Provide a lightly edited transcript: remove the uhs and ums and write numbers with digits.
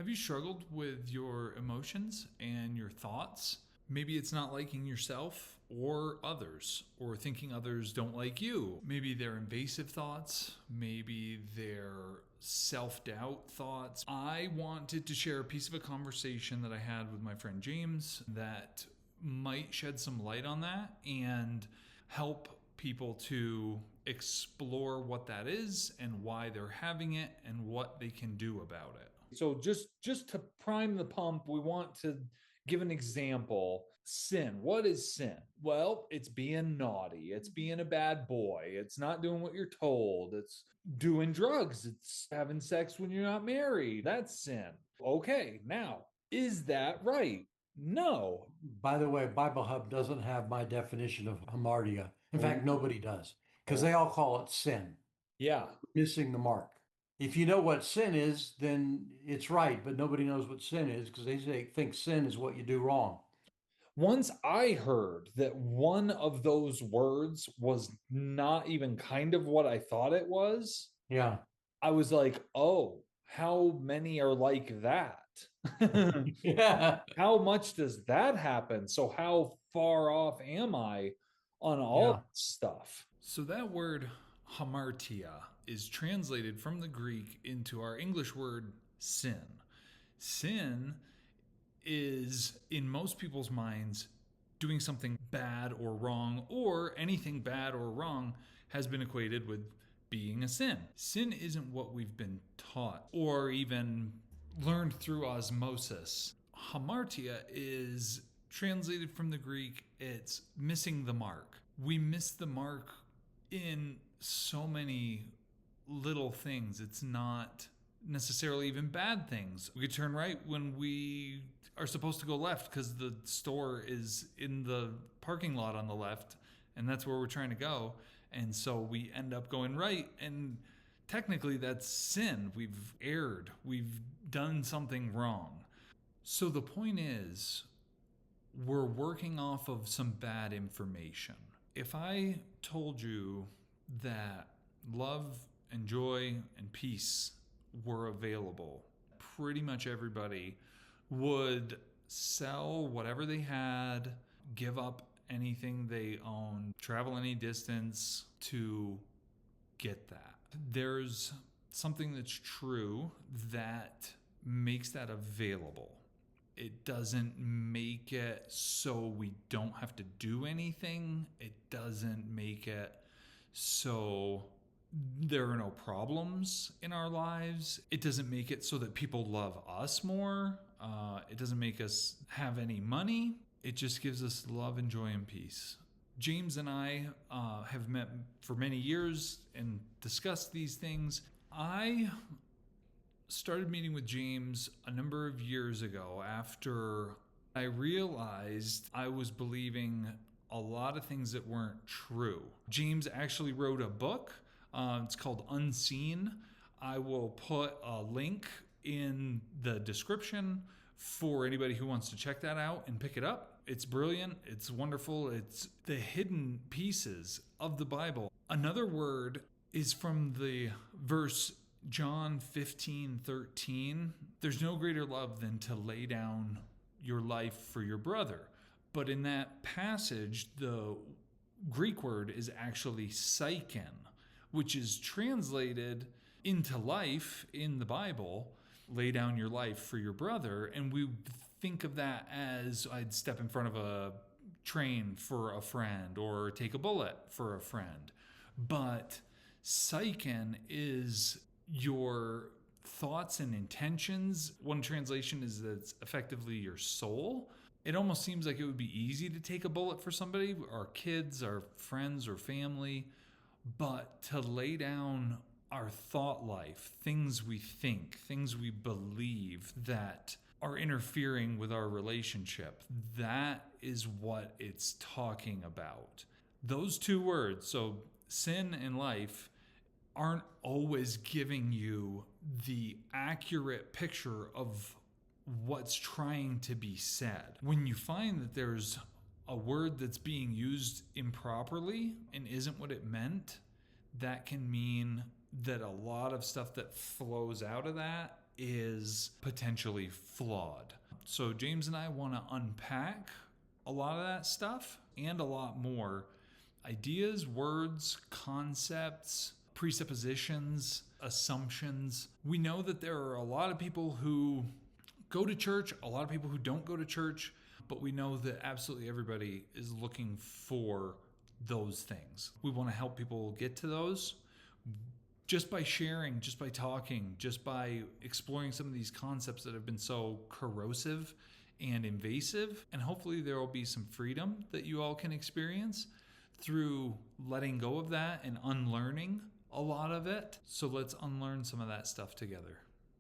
Have you struggled with your emotions and your thoughts? Maybe it's not liking yourself or others, or thinking others don't like you. Maybe they're invasive thoughts. Maybe they're self doubt thoughts. I wanted to share a piece of a conversation that I had with my friend James that might shed some light on that and help people to explore what that is and why they're having it and what they can do about it. So just to prime the pump, we want to give an example. Sin. What is sin? Well, it's being naughty. It's being a bad boy. It's not doing what you're told. It's doing drugs. It's having sex when you're not married. That's sin. Okay, now, is that right? No. By the way, Bible Hub doesn't have my definition of hamartia. In fact, nobody does because Oh. they all call it sin, Yeah. missing the mark. If you know what sin is, then it's right, but nobody knows what sin is because think sin is what you do wrong. Once I heard that one of those words was not even kind of what I thought it was, Yeah. I was like, oh, how many are like that? Yeah. How much does that happen? So, how far off am I on all Yeah. that stuff? So, that word hamartia is translated from the Greek into our English word sin. Sin is, in most people's minds, doing something bad or wrong, or anything bad or wrong has been equated with being a sin. Sin isn't what we've been taught or even learned through osmosis. Hamartia is translated from the Greek, it's missing the mark. We miss the mark in so many little things. It's not necessarily even bad things. We could turn right when we are supposed to go left because the store is in the parking lot on the left, and that's where we're trying to go. And so we end up going right, and technically that's sin. We've erred, we've done something wrong. So the point is, we're working off of some bad information. If I told you that love and joy and peace were available, pretty much everybody would sell whatever they had, give up anything they own, travel any distance to get that. There's something that's true that makes that available. It doesn't make it so we don't have to do anything. It doesn't make it so there are no problems in our lives. It doesn't make it so that people love us more. It doesn't make us have any money. It just gives us love and joy and peace. James and I have met for many years and discussed these things. I started meeting with James a number of years ago after I realized I was believing a lot of things that weren't true. James actually wrote a book. It's called Unseen. I will put a link in the description for anybody who wants to check that out and pick it up. It's brilliant. It's wonderful. It's the hidden pieces of the Bible. Another word is from the verse John 15:13. There's no greater love than to lay down your life for your brother. But in that passage, the Greek word is actually psychen, which is translated into life in the Bible, lay down your life for your brother. And we think of that as I'd step in front of a train for a friend or take a bullet for a friend. But psychen is your thoughts and intentions. One translation is that it's effectively your soul. It almost seems like it would be easy to take a bullet for somebody, our kids, our friends, or family, but to lay down our thought life, things we think, things we believe that are interfering with our relationship, that is what it's talking about. Those two words, so sin and life, aren't always giving you the accurate picture of what's trying to be said. When you find that there's a word that's being used improperly and isn't what it meant, that can mean that a lot of stuff that flows out of that is potentially flawed. So James and I want to unpack a lot of that stuff and a lot more ideas, words, concepts, presuppositions, assumptions. We know that there are a lot of people who go to church, a lot of people who don't go to church, but we know that absolutely everybody is looking for those things. We want to help people get to those just by sharing, just by talking, just by exploring some of these concepts that have been so corrosive and invasive. And hopefully there will be some freedom that you all can experience through letting go of that and unlearning a lot of it. So let's unlearn some of that stuff together.